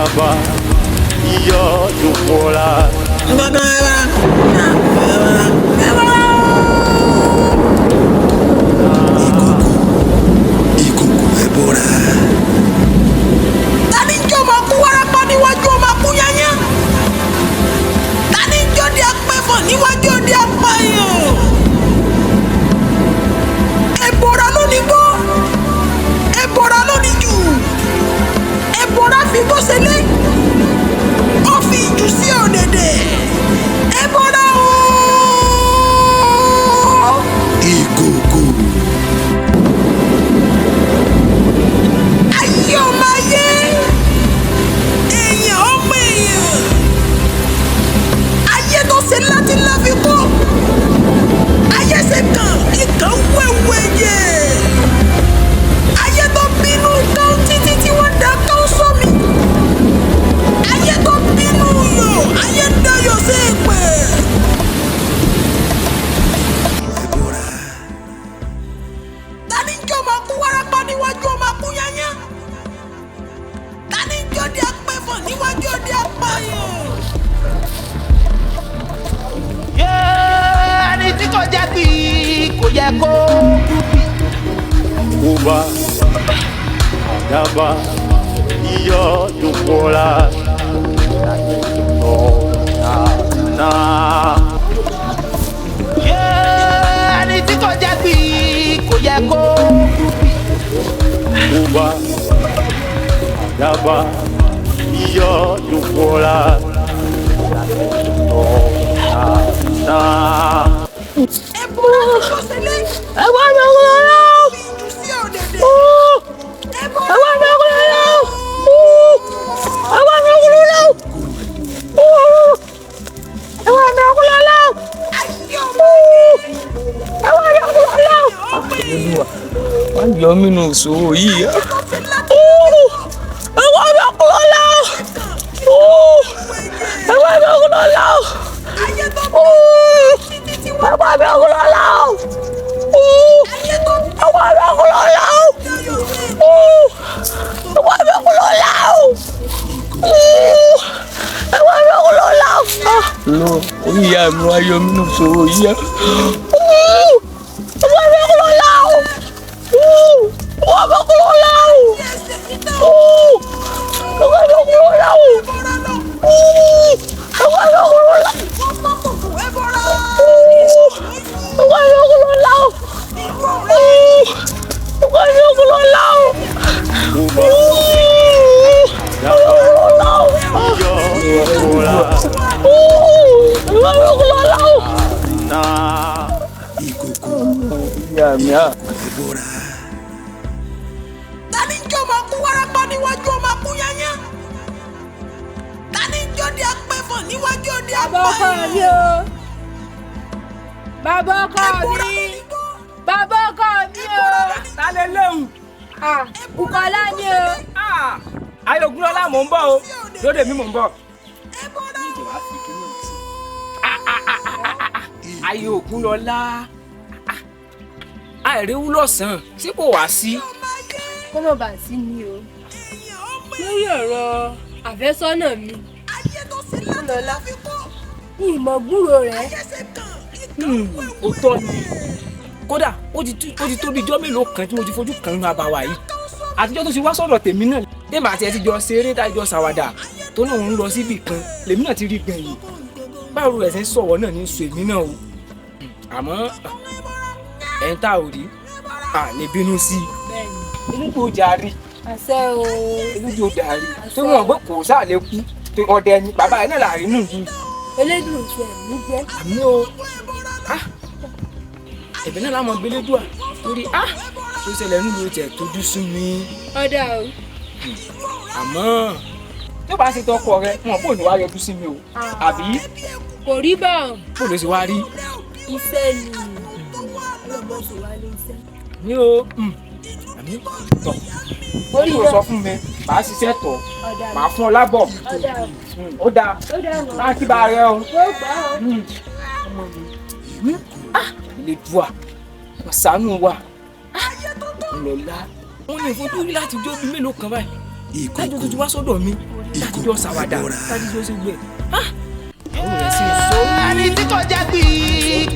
Àdàbà iyọ̀ dùnkùnra. Ìkòkò ẹ̀bọ̀ra. Tani jọ máa kú wárápá níwájú ọmọ akúnyányá? Tani jọ di apẹ̀fọ̀ níwájú ọdẹ apààyàn? Ẹ̀bọ̀ra ló ní gbó, ẹ̀bọ̀ra ló ní jù, ẹ̀bọ̀ra fi bó ṣẹlẹ̀, ó fi jù sí ọ̀dẹ̀dẹ̀, ẹ̀bọ̀ra ooo. Ìkòkò. Ayé ọmọ ayé, èèyàn ọmọ èèyàn, ayé tó ṣe láti láfi kó, ayé ṣe kàn ìkàn wẹ̀wẹ̀ yẹ, ayé tó bínú kan títí tí wọ́n dá kan sómi, ayé tó bínú yọ, ayé dayọ̀ sí ìpè. Ẹ̀bọ̀ra. Tani jọ máa kú wárápá níwájú ọmọ akúnyányá? Tani jọ di apẹ̀fọ̀ níwájú ọdẹ apààyàn? Ẹni tí kò jẹ́ bí kò yẹ kó. Kúbà àdàbà iyọ̀ dùnkùnra. Ẹni tí kò jẹ́ bí kò yẹ kó. Kúbà àdàbà iyọ̀ dùnkùnra. Ẹ̀bọ̀ra tó ṣẹlẹ̀, Ẹ̀wọ̀n mi kò lọ. fi jù sí ọ̀dẹ̀dẹ̀, Ẹ̀wọ̀n mi kò lọ. Ẹ̀wọ̀n mi kò lọ. Ẹ̀wọ̀n mi kò lọ. ayé ọmọ Ẹ̀wọ̀n mi kò lọ. èèyàn. Wọ́n yọ mí nù sòwò yìí. Ẹ̀wọ̀n mi kò lọ. Ẹ̀wọ̀n mi kò lọ. Ayé tó títí tí wọ́n Ẹ̀wọ̀n mi kò lọ. ayé tó Ẹ̀wọ̀n mi kò lọ. dayọ̀ sí ìpè. Ẹ̀wọ̀n mi kò lọ. Ẹ̀wọ̀n mi kò lọ. Lọ, orí ìyá mi wá yọ mí nù sòwò yìí. Ẹ̀wọ̀n mi kò lọ. Ẹ̀wọ̀n mi kò lọ. Ẹsẹ̀ títà Ẹ̀wọ̀n mi kò lọ. ẹ̀bọ̀ra lọ, Ẹ̀wọ̀n mi kò lọ. wọ́n mọ̀ kòkò ẹ̀bọ̀ra. Ẹ̀wọ̀n mi kò lọ. Ìlú ọ̀rẹ́ Ẹ̀wọ̀n mi kò lọ. Kúbà àdàbà iyọ̀ dùnkùnra. Ìkòkò Ìyá mi á. ẹ̀bọ̀ra. Tani jọ máa kú wárápá níwájú ọmọ akúnyányá? Tani jọ di apẹ̀fọ̀ níwájú ọdẹ Bàbá ọkọ apààyàn? mi o. Bàbá ọkọ Ẹ̀bọ̀ra mi. ló ní gbó, Bàbá ọkọ mi o. Ta lè léwu? Bùkọ́lá ni o. Ayọ̀ Ògúnlọ́lá mò ń bọ̀ o. Lóde mi mò ń bọ̀. ẹ̀bọ̀ra Ayọ̀ Ògúnlọ́lá. Àìréwú lọ́sàn-án tí kò wá sí. ọmọ ayé, Kó má bàa sí mi o. èèyàn ọmọ Lórí ọ̀rọ̀ àfẹ́sọ́nà mi. ayé tó ṣe láti láfi kó, Ìmọ̀ gbúrò rẹ̀. ayé ṣe kàn ìkàn Ó tọ́ ni. Kódà ó ti tó bí ijọ́ mélòó kan tí mo ti fojú kan nínú àbáwá yìí. Àtijọ́ tó ti wá sọ̀rọ̀ tèmi náà. Tèmi àti ẹ ti jọ ṣeré tájọ ṣàwàdà tó náà ń lọ síbì kan lèmi náà ti rí gbẹ̀yìn. Báwo rẹ̀ ṣe ń sọ̀rọ̀ náà ní sọ èmi náà o. Àmọ́ ẹ̀ń tá ò rí à lè bínú sí i. Bẹ́ẹ̀ni. Inú tó jarí, Àṣẹ o. inú tó darí. Tó wọ́n gbọ́ kò sáà lè kú. Ọdẹ ni bàbá ẹ̀ náà láàrin nù ju. Elédùn ìfẹ́ mi jẹ́. Àmì o. Ẹ̀bẹ̀ náà láwọn gbélédùà torí tó ṣẹlẹ̀ nínú ìtẹ̀ tójú sú mi. Ọ̀dà o. Àmọ́ tó bá ṣe tọkọ rẹ wọn bò ní wá yọjú sí mi o. Àbí Kò rí bá ọ. bò ló ṣe wá rí. Iṣẹ́ ni. Ọlọ́mọ sì wá lé iṣẹ́. Ní o àmì tọ̀ orí ò sọ fún mi màá ṣiṣẹ́ tọ̀ Ọ̀dà màá fún ọ lábọ̀. Ọ̀dà o. Ó dáa Ó dà mọ́. máa kí bá rẹ o. Ó gbà ọ́. Elédùà ṣàánú wa ńlọlá wọn lè fojú rí láti jó bí mélòó kan báyìí tájọ́ tó ti wá sọ́dọ̀ mi láti jọ ṣàwàdà láti jọ ṣe gbé àwọn rẹ̀ sì sọ. ẹni tí kò jẹ́ bí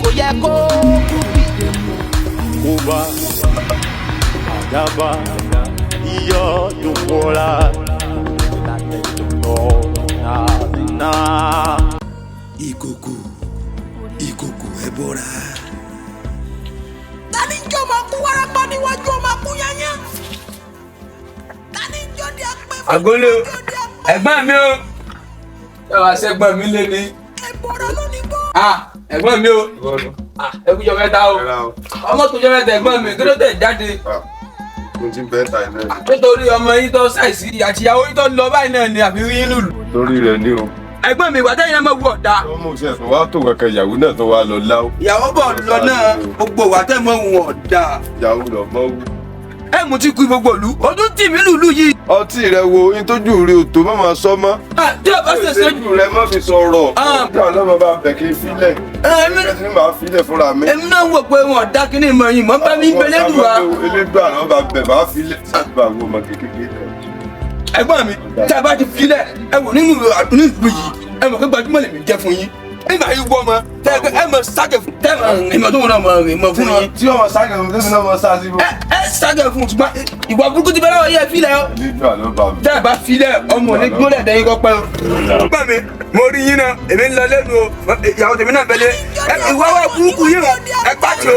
kò yẹ kó Kuba, Adaba, iyo yukola, na. Ìkòkò ẹbọra. tani jọ máa kú wárápá níwájú ọmọ kú yányá tani jọ di apẹ fún Àgólé o, ẹ̀gbọ́n mi o. Ẹ wá ṣẹ́gbọ́n mi lé ní. ẹbọra lónìí gbọ́. Ẹ̀gbọ́n mi o. Ẹ kú jọ mẹ́ta o. Ọmọ tó jọ mẹ́ta ẹ̀gbọ́n mi kí ló tẹ̀ jáde. Mo ti bẹ́ẹ̀ ta iná ẹ̀. Nítorí ọmọ yín tó ṣàìsí àti ìyàwó yín tó lọ báyìí náà ni àfi rí yín lùlù. Lórí rẹ̀ ní o. Ẹ̀gbọ́n mi ìwà tẹ́yìn náà máa wù ọ̀dà. Ọmọ òṣèlú ẹ̀sùn wa tó kankan ìyàwó náà tó wá lọ láwù. Ìyàwó bọ̀ lọ náà gbogbo ìwà tẹ́ mọ́ wù ọ̀dà. Ìyàwó lọ mọ́ wù. Ẹ mú ti kú gbogbo ìlú. Ọdún tì mí lùlù yìí. Ọtí rẹ wo in tójú rí o tó má máa sọ mọ́. Tí o bá ṣe ṣe Ìṣèjú rẹ má fi sọ̀rọ̀. Ọjọ́ àná mo bá bẹ̀ kí n filẹ̀. Èmi Ẹ̀sìn ni màá filẹ̀ fúnra mi. náà wò pé wọn ọ̀dà kí ni ìmọ̀ yìí mọ́ bá mi ń gbélé dùn wá. Elédùn àná bá bẹ̀ máa filẹ̀. Sáàtúbà wo ọmọ kékeré kan. Ẹ̀gbọ́n mi tí a bá ti filẹ̀ ẹ wò nínú ìlú yìí ẹ mọ̀ pé gbajúmọ̀ lèmi jẹ́ fún yín. Nígbà yìí wọ́ ọmọ tẹ́ ẹ mọ̀ sáàkẹ́ fún tẹ́ ìmọ̀ tó wọn náà mọ̀ rìn mọ̀ fún yín. Tí ọmọ sáàkẹ́ fún tẹ́mi náà mọ sáà sí bó. Ẹ sáàkẹ́ fún ṣùgbọ́n ìwà burúkú ti bẹ́ẹ̀ lọ́wọ́ yẹ filẹ̀ o. Elédùn àná bá mi. Tẹ́ ẹ bá filẹ̀ ọmọ ní gbọ́dọ̀ dẹ́yìn kọ́ pẹ́ o. Ẹ̀gbọ́n mi mo rí yín náà èmi ń lọ lẹ́nu o ìyàwó tèmi náà bẹ̀lẹ̀ ìwà wa burúkú yìí rẹ̀ ẹ pàtì o.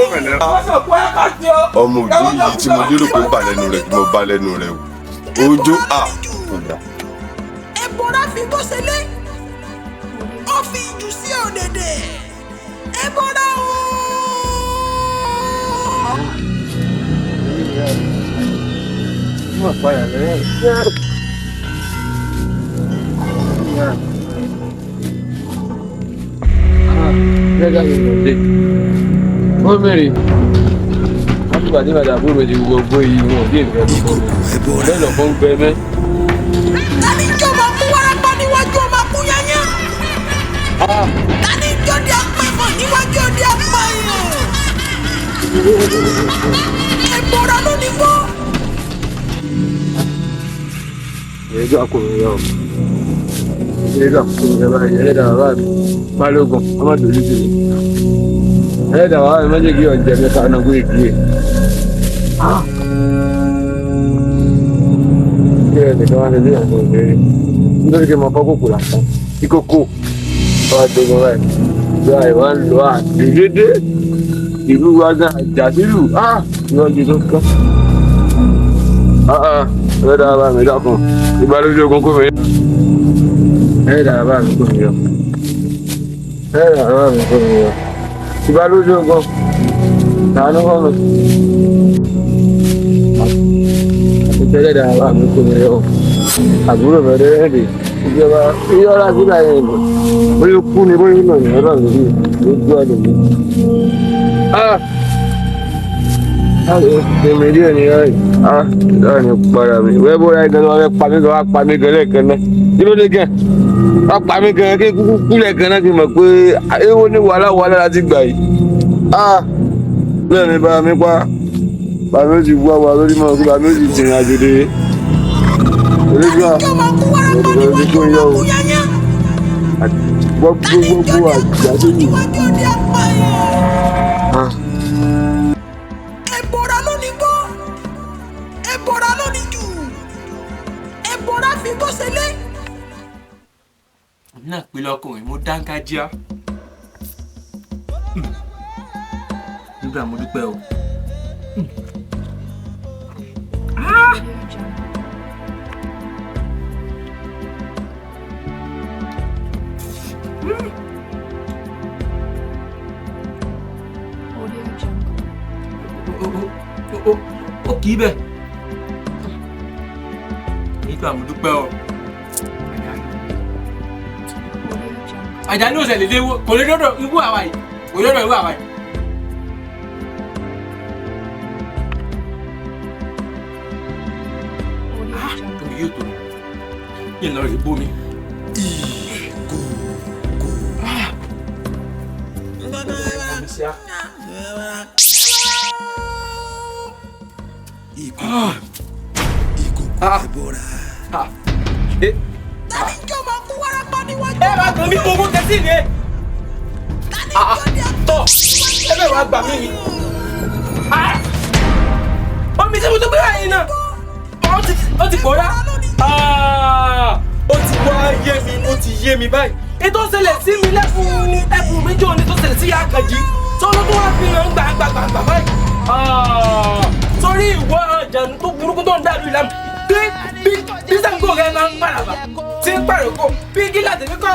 Ọmọ òjò yìí tí mo lérò pé ó bà lẹ́nu rẹ̀ tí mo bá lẹ́nu rẹ̀ o. Ojo kódà. ẹbọra fi bó ṣe lé ó fi jù sí ọ̀dẹ̀dẹ̀ ẹbọra o. Ó mẹ́rin wọ́n ti bàtí bàtà bó méjì gbogbo yìí wọn ò dé ìfẹ́ tó kọ́ mi lẹ́nu ọ̀fọ́ ń gbẹ mẹ́. tani jọ máa kú wárápá níwájú ọmọ kú yányá tani jọ di apẹ fún níwájú ọdẹ apààyàn ẹbọra lónìí gbọ́. Ẹjọ́ akọ̀ròyìn yọ. Ẹjọ́ akọ̀ròyìn yọ báyìí. Ẹlẹ́dàá bàbá mi. Balógun, ọmọdé olùdíje. Ẹlẹ́dàá bàbá mi májèlé kí ọ̀jẹ̀ mi ká náà gbé ìdílé. Kí ẹ̀ nìkan wá nílé àwọn òṣèré. Nítorí kí n mọ fọ́ kòkò lásán. Ìkòkò. Ọba dogun báyìí. Ìjọ àìwá ń lọ àdéhédé. Ìlú wa gan àjàsílù. Ìrọ̀jì tó kán. Ẹlẹ́dàá bàbá mi dákun. Ìgbàlódé ogun kò mí. Ẹlẹ́dàá bàbá mi kò mí yọ. Ẹlẹ́dàá bàbá mi kò mí yọ. Ìgbàlódé ogun. Tàánú kọ́ mi. Àtúntò ẹlẹ́dàá bàbá mi kò mí yọ. Àbúrò mi ọ̀dẹ́rẹ́dẹ̀. Ìjọba ìyọ́lá sílẹ̀ yẹn lò. Bóyá kú ni bóyá ìlànà ìyọ́lá mi rí. Lójú àlè mi. Èmi díẹ̀ ni ẹ̀ láàrin para mi. Ìwé bóra ẹ̀gán ló wá fẹ́ pa mí gan lẹ́ẹ̀kan náà. Kí ló dé gan? Wá pa mí gan kí kúkú kú lẹ́ẹ̀kan náà kí n mọ̀ pé ewo ní wàhálà láti gbà yìí. Bẹ́ẹ̀ ni bá mi pa. Bàbá mi ti wá wa lórí mọ́ kí bàbá mi ti tìrìn àjò dé. Olójú à, òṣèlú ti kún yọ o. Gbogbo àjà tó yìí. ẹbọra lónìí gbọ́ ẹbọra lónìí jù ẹbọra fi bó ṣe lé. Èmi náà pé lọ́kùnrin mo dángájíá. Nígbà mo dúpẹ́ o. Ó kì í bẹ̀. Nígbà mo dúpẹ́ o. Àjàní ò ṣẹlẹ̀ léwó kò lè dọ́dọ̀ ibú àwa yìí kò lè dọ́dọ̀ ibú àwa yìí. Tóbi yóò tó yìí lọ rí bómi. Ìkòkò ẹbọra. Tani jọ máa kú wárápá níwájú. Ẹ máa gbọ́n mi gbogbo kẹsì ni. Tọ́ ẹ bẹ́ẹ̀ wá gbà mí ni. Omi tí mo tó gbé wáyé náà, ó ti pòórá. Ó ti wá yé mi, ó ti yé mi báyìí. Ètò ìṣẹ̀lẹ̀ sí mi ẹ̀bùn mi jọ ní tó ṣẹlẹ̀ sí Àkànjí. Sọ́nà tó wá fi hàn gbàgbàgbà báyìí. Sórí ìwọ àjànú tó burúkú tó ń dàlú ìlànà. Bí Ṣàngó rẹ̀ máa ń pàràbà, tí ń pàrọ̀kọ̀, bí gíga tèmi kọ́.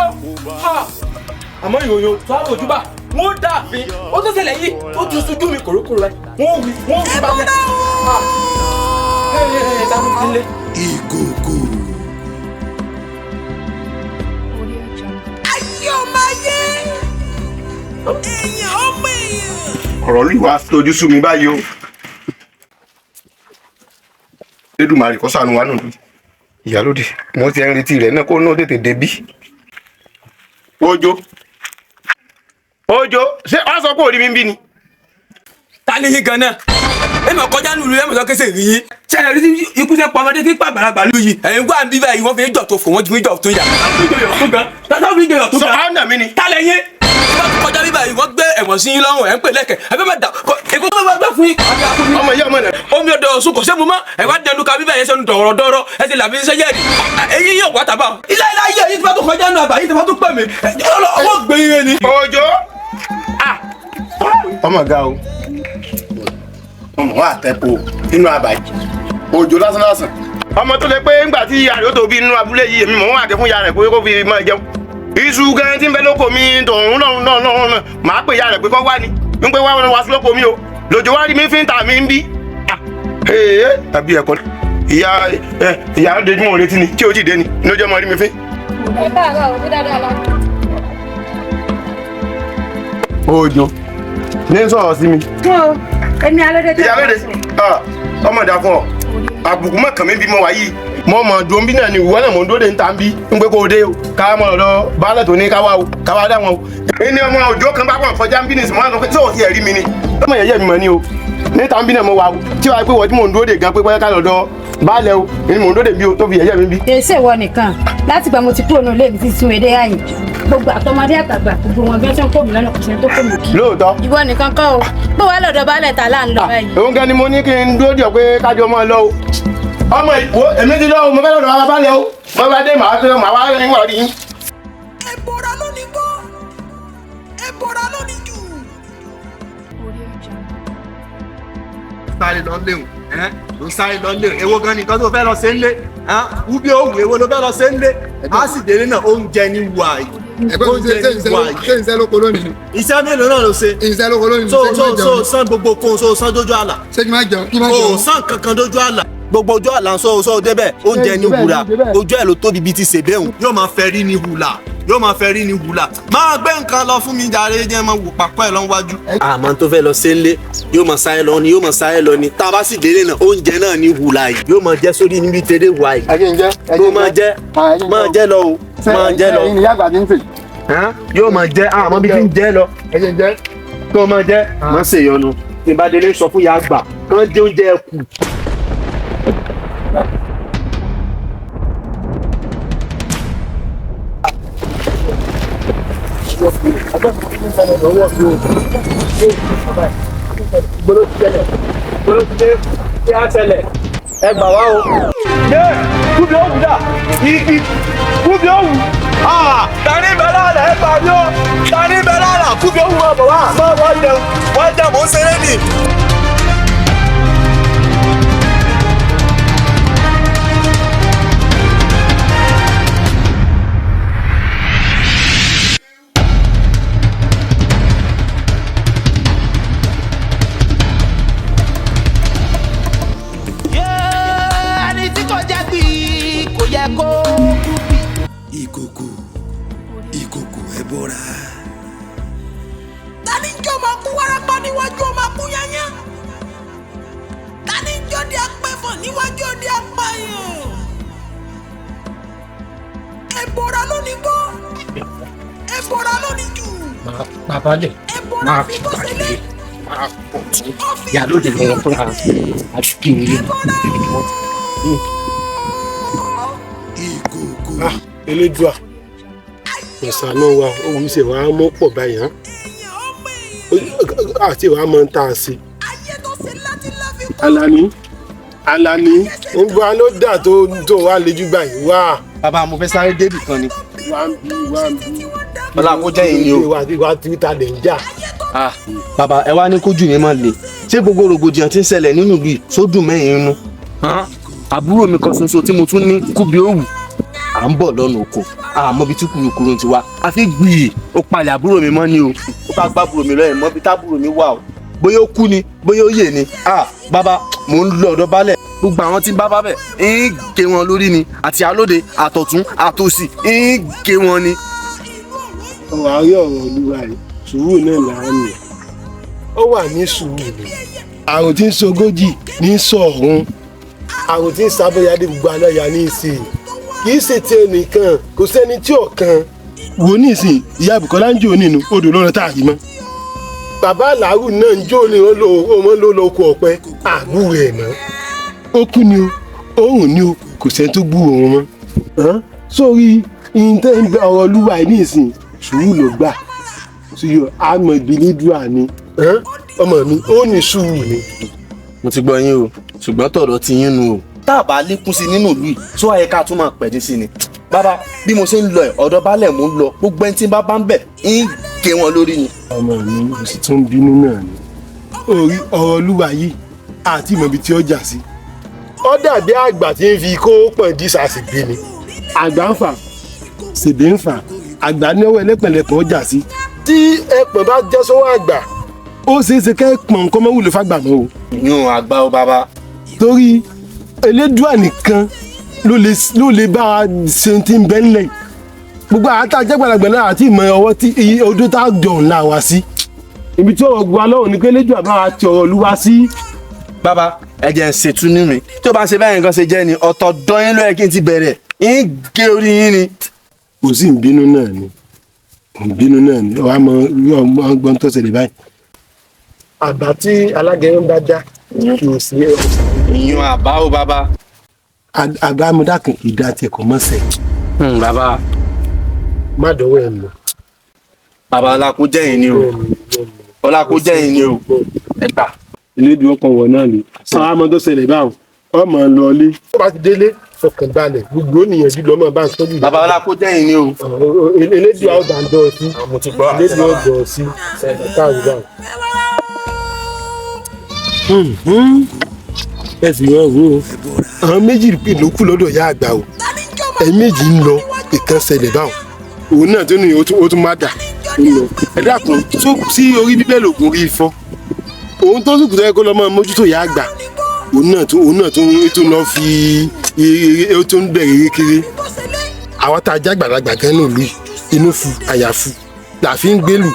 Àmọ́ ìròyìn tó àwọn ojúbà, wọ́n dàbí, ó tó ṣẹlẹ̀ yìí, ó ju sojú mi kòrókòrò rẹ̀, wọ́n wí balẹ̀. Ìkòkò. Ayé ọmọ ayé. Èèyàn ọmọ èèyàn. ọ̀rọ̀ lù wá tójú sú mi báyìí o. Lédùmarè kó ṣàánú wa nù. Ìyálóde mo ti ń retí rẹ̀ náà kó náà tètè débí. Òjò ṣé wàá sọ pé òrí mi ń bí ni. Ta ni yín gan-an? Èmi ọkọjá nínú ilé ẹ̀mọ̀tọ́ kése rí yín. Ṣé ẹ rí sí ikú tẹ́ pa ọmọdé kí pa àgbàlagbà lù yìí? Ẹ̀yin gbọ́ àbí báyìí wọ́n fi ń jọ̀ tó fò wọ́n ti fi ń jọ̀ tó yà. Tata fi ń jọ̀ tó sọ gan. ọ́nà mi ni. Ta lẹ yín? Wọ́n ti kọjá bí báyìí wọ́n gbé ẹ̀wọ̀n sí yín lọ́rùn ẹ̀ ń pè lẹ́kẹ̀. Ẹ fẹ́ máa dà èkó tó máa gbẹ́ fún yín. ọmọ ìyá ọmọ náà. Omi ọ̀dọ̀ ọ̀sùn kò sẹ́mu mọ́. Ẹ wá dẹnu ka bí báyìí sẹ́nu dọ̀rọ̀dọ̀rọ̀ ẹ ti làbí iṣẹ́ yẹ̀rì. Èyí yóò wá tàbá. Ilé ayé yìí ti bá tó kọjá nù àbá yìí ti bá tó pẹ̀ mí. Ọwọ́ gbé yín ni. Òjò ọmọ ga o ọmọ wa àtẹ̀pọ̀ nínú àbàjì Òjò lásán ọmọ tó lè pé ńgbà tí ìyá rẹ̀ ó tóbi nínú abúlé yìí èmi mọ̀ wọ́n àgẹ́ fún ìyá rẹ̀ pé kó fi máa jẹun iṣu gan tí ń bẹ lóko mi tòun náà màá pè ìyá rẹ̀ pé kó wá ni ń pé wá sí lóko mi o lòjò wá rí mi fi ń tà mí ń bí tàbí ẹ̀kọ́ ìyá rẹ̀ dojúmọ̀ retí ni tí ó ti dé ni lójó mọ̀ rí mi fi. Òjò ní sọ̀rọ̀ sí mi. Èmi alóde tó. Ìyálóde ọmọ ìdá fún ọ àbùkù mọ̀kàn mi bí mo wà yìí mo mọ̀ dùn bí náà ni ìwọ náà mọ̀ ń dóde ń ta ń bí ń pé kó o dé o ká mọ̀ lọ́dọ̀ baálẹ̀ tó ní káwá o káwá dá wọn o. ẹni ọmọ Òjò kan bá wọn kọjá ń bí nìsín wọn sọ pé tí ò ti ẹ̀rí mi ni ọmọ yẹ̀yẹ́ mi mọ̀ ni o níta ń bí náà mo wà o tí wàá pé wọ́n tí mò ń dóde gan pé kọ́yá ká lọ́dọ̀ baálẹ̀ o èmi mò ń dóde bí o tó fi yẹ̀yẹ́ mi bí. Èsì ìwọ nìkan láti gbà mo ti kúrò ní ilé mi ti sun èdè àyè gbogbo àtọmọdé àtàgbà gbogbo wọn bẹ́ẹ̀ tó ń kó mi lọ́nà kò sí tó kó mi kí. Lóòótọ́. Ìwọ nìkan kọ́ o bó wàá lọ́dọ̀ baálẹ̀ ta là ń lọ báyìí. òun gan ni mo ní kí n dúró díẹ̀ pé kájọ mọ́ ọ lọ o ọmọ ìwò èmi ti lọ o mo fẹ́ lọ́dọ̀ bàbá baálẹ̀ o mo bá dé màá wá rí wà rí yín. Ẹ̀bọ̀ra ló ní gbọ́. Ẹ̀bọ̀ra ló ní jù. sáré lọ léwu ló sáré lọ léwu èwo gan nìkan tó fẹ́ lọ sí ńlé wúbí òwú èwo ló fẹ́ lọ sí ńlé á sì délé náà oúnjẹ ní wà yìí. Ẹgbẹ́ mi ṣe iṣẹ́ lóko lónìí. Iṣẹ́ mélòó náà ló ṣe. Iṣẹ́ lóko lónìí. so san gbogbo kó so san dójú àlà. Ṣé kí n máa jẹun? Kí n máa jẹun? O san kankan dójú àlà. Gbogbo ojú àlà ń sọ débẹ̀ oúnjẹ ní wùrà ojú ẹ̀ ló tóbi bíi ti ṣèbéhùn. Yóò máa fẹ́ rí ní hùlà yóò máa fẹ́ rí ní hùlà. Máa gbé nǹkan lọ fún mi jàre jẹ́ máa wò papọ̀ ẹ̀ lọ́wájú. Àmọ́ tó fẹ́ lọ sí ńlé yóò máa sáré lọ ni yóò máa sáré lọ ni. Tá a bá sì délé náà oúnjẹ náà ní hùlà yìí. Yóò máa jẹ́ sórí níbi tẹ́lẹ̀ wà yìí. Tó máa jẹ́ lọ o máa jẹ́ lọ. Yóò máa jẹ́ àmọ́ bí fi ń jẹ́ lọ. Tó máa jẹ́ máa ṣèyọnu. Tí n bá délé sọ fún ìyá àgbà kán dé oúnjẹ kù. Ẹ gbà wá o. Kúbi òwú dà igi kúbi òwú. Tani bẹ̀rẹ̀ àlà ẹ gbà mí o. Tani bẹ̀rẹ̀ àlà kúbi òwú ọ̀bọ̀ wá. Wọ́n jẹun mò ń ṣeré nì. Ìkòkò ẹbọra. Tani jọ máa kú wárápá níwájú ọmọ akú yányá. Tani jọ di apẹ̀fọ̀ níwájú ọdẹ apààyàn. Ẹ̀bọ̀ra ló ní gbọ́. Ẹ̀bọ̀ra ló ní jù. Máa balẹ̀. Ẹ̀bọ̀ra fi bó ṣe lé. Ìyálóde lọ́wọ́ fúnra àti kí n rí. elédùà ìsànú wa òun ṣe wàá mọ́ pọ̀ báyìí hàn àti wàá mọ́ ń tà sí. Alani ń gbọ́ ló dà tó wá lejú báyìí wá. Bàbá mo fẹ́ sáré débì kan ni. wá ń bí. Ọlá kó jẹ́ yìí ni o. ìwà títa lè ń jà. Bàbá ẹ wá ní kójú yẹn máa le ṣé gbogbo rògbòdìyàn tí ń ṣẹlẹ̀ nínú ìlú yìí sódùn mẹ́yìn inú. Àbúrò mi kan ṣoṣo tí mo tún ní kúbi òwú à ń bọ̀ lọ́nà oko àmọ́ bí tí kúrúkúrú ti wá àfi gbìyì ó palẹ̀ àbúrò mi mọ́ ni o ó bá gbá àbúrò mi lọ́yẹ̀ mọ́ bí tábúrò mi wà o bóyá ó kú ni bóyá ó yè ni bàbá mò ń lọ ọ̀dọ̀ baálẹ̀ gbogbo àwọn tí ń bá bá bẹ̀ ń gé wọn lórí ni àti alóde àtọ̀tún àtòsì ń gé wọn ni. ọ̀rọ̀ ayé ọ̀rọ̀ olúwa rẹ̀ sùúrù náà láàánú ó wà ní sùúrù ni àrùn tí ń sogójì ní sọ̀run àrùn tí ń sábẹ́yàdé gbogbo aláya ní ìsìn kì í ṣe ti ẹnìkan kò sẹ́ni tí ò kan wò ní ìsìn ìyá Bùkọ́lá ń jò nínú odò lọ́rọ̀ tá a rí mọ́ bàbá làárù náà ń jó ní ọmọ ló lọ oko ọ̀pẹ àbúrò ẹ̀ mọ́ ó kú ni o òun ni o kò sẹ́ni tó bú òun mọ́ sórí ọ̀rọ̀ olúwa ní ìsìn sùúrù ló gbà sí àmọ́ ìbílídùá ni ọmọ mi ó ní sùúrù ni. mo ti gbọ́ yín o ṣùgbọ́n tọ̀dọ̀ ti yín nu o tá a bá lékún sí nínú ìlú yìí tó ayẹ ká tún máa pẹ̀dín sí ni. Bàbá bí mo ṣe ń lọ ẹ̀ ọ̀dọ̀ baálẹ̀ mo ń lọ gbogbo ẹni tí ń bá ń bẹ̀ ń gé wọn lórí ni. ọmọ mi ò sì tún bínú náà ni orí ọ̀rọ̀ olúwa yìí àti ìmọ̀bi tí ó jà sí. ó dàbí àgbà tí ń fi kó pọ̀n dí sàṣìgbé ni àgbà ń fà ṣèdè ń fà àgbà ní ọwọ́ ẹlẹ́pẹ̀lẹ́pẹ̀ ó jà sí. tí ẹpọ̀n bá jẹ́ sọ́wọ́ àgbà ó ṣeé ṣe kẹ́ pọ̀n nǹkan mọ́ wúlò fàgbà mọ́ o. yún àgbà o bàbá. torí elédùà nìkan ló lè bá a ṣe ti ń bẹ́ ńlẹ̀ gbogbo àtà jẹ́gbàlagbà náà àti ìmọ̀ ọwọ́ tí iye odó tá a jọ ńlá wa sí ibi tí ọ̀rọ̀ gba lọ́wọ́ ni pé elédùà bá a ti ọ̀rọ̀ olúwa sí. Bàbá ẹ jẹ́ ń ṣètú ní mi tí ó bá ṣe báyìí nǹkan ṣe jẹ́ ni ọ̀tọ̀ dán yín ló yẹ kí n ti bẹ̀rẹ̀ ń gé orí yín ni. kò sí ìbínú náà ni wàá mọ ọgbọ́n tó ṣẹlẹ̀ báyìí. àbá tí alágẹ̀rẹ́ ń bá dá kì í sí ẹ̀. ìyún àbá o bàbá. àbá mo dákun kì í dá tiẹ̀ kọ́ mọ́ sẹ̀. Bàbá. má dọ̀wọ́ ẹ̀ lọ. Bàbá ọlákó jẹ́ yín ni o ọlákó jẹ́ yín ni o ẹ gbà. elédùn ọkọ̀ wọ̀ náà ni sáà mọ́ tó ṣẹlẹ̀ báwọn ọmọ lọ ilé. tó bá ti délé fọkàn balẹ̀ gbogbo níyànjú lọ́mọ bá ń tọ́jú. Bàbá ọlákó jẹ́ yín ni o. elédùn ọ̀dà ń dọ̀ sí elédùn ọ̀dọ̀ sí káàrí báwọn. ẹ sì wọ́n wò ó àwọn méjì ló kù lọ́dọ̀ ìyá àgbà o ẹ̀yin méjì ń lọ ìkan ṣẹlẹ̀ báwọn òun náà tó ní o tún má dà ń lọ ẹ dákun tó sí orí bíbélì ògùn orí ifọ́ òun tó sùkùtù ẹ kó lọ máa mójútó ìyá àgbà òun náà tó lọ fi ó tó ń bẹ̀rẹ̀ kékeré àwọn tá a já gbàlagbà gan náà lù inú fu àyàfu làfi ń gbélù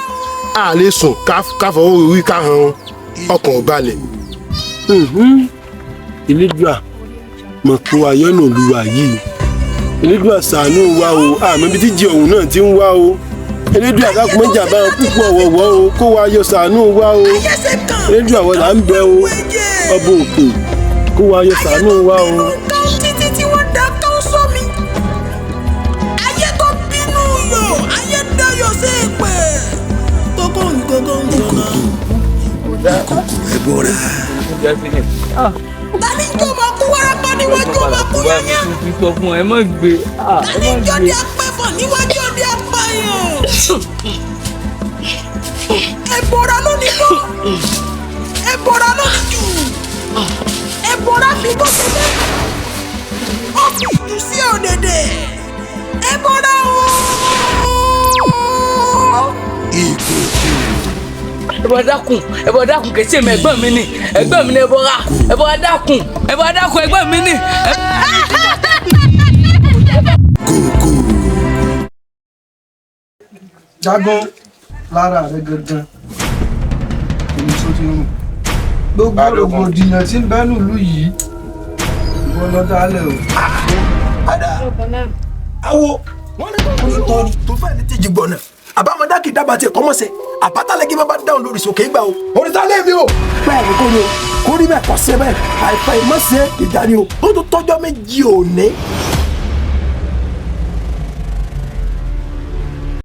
a lè sùn káfọwọ́ orí káhàn ọkàn balẹ̀. Elédùà mọ̀ kó wa yọ́nà olúwa yìí Elédùà ṣàánú wa o àmọ́ ibi tí jẹ òun náà ti ń wá o Elédùà dákun mọ́jà bá wọn púpọ̀ wọ̀wọ́ o kó wa yọ ṣàánú wa o Elédùà wọ́n là ń bẹ o ọba òkè kó wa yọ ṣàánú wa o. títí tí wọ́n dá kán sómi ayé tó bínú yọ ayé dayọ̀ sí ìpè kókó ẹ bọ́ra. tani jọ ma kú wárápá níwájú ọmọ kú yẹn. sọ fún ẹ má gbé. tani jọ di apẹ́fọ̀ níwájú ọdẹ apáyàn. ẹ̀bọ̀ra ló ní bọ́ ẹ̀bọ̀ra ló ní jù ẹ̀bọ̀ra fi bọ́ sílẹ̀ ó fi jù sí ọ̀dẹ̀dẹ̀ ẹ̀bọ̀ra o. ẹbọ dákun kẹsí èmi ẹ̀gbọ́n mi ni ẹbọ dákun ẹ̀gbọ́n mi ni. jágán lára rẹ gangan èmi tó ti rùn gbogbo rògbòdìyàn tí ń bẹ́nu ìlú yìí ìwọ lọ dálẹ̀ o. awo wọn ní kó ní tọ́ ni tó fẹ́ ní tíjì gbọ̀nà àbámọ́dá kì í dábàá tiẹ̀ kọ́mọ̀sẹ̀ àbátálẹ́gí bá bá dáhùn lórí sókè gbà o. òrìṣàlẹ̀ mi o. bẹ́ẹ̀ ni kò ní o kò rí bẹ́ẹ̀ kọ́ sí bẹ́ẹ̀ àìfẹ́ ìmọ̀sẹ̀ ìdarí o ó tó tọ́jọ́ méjì òní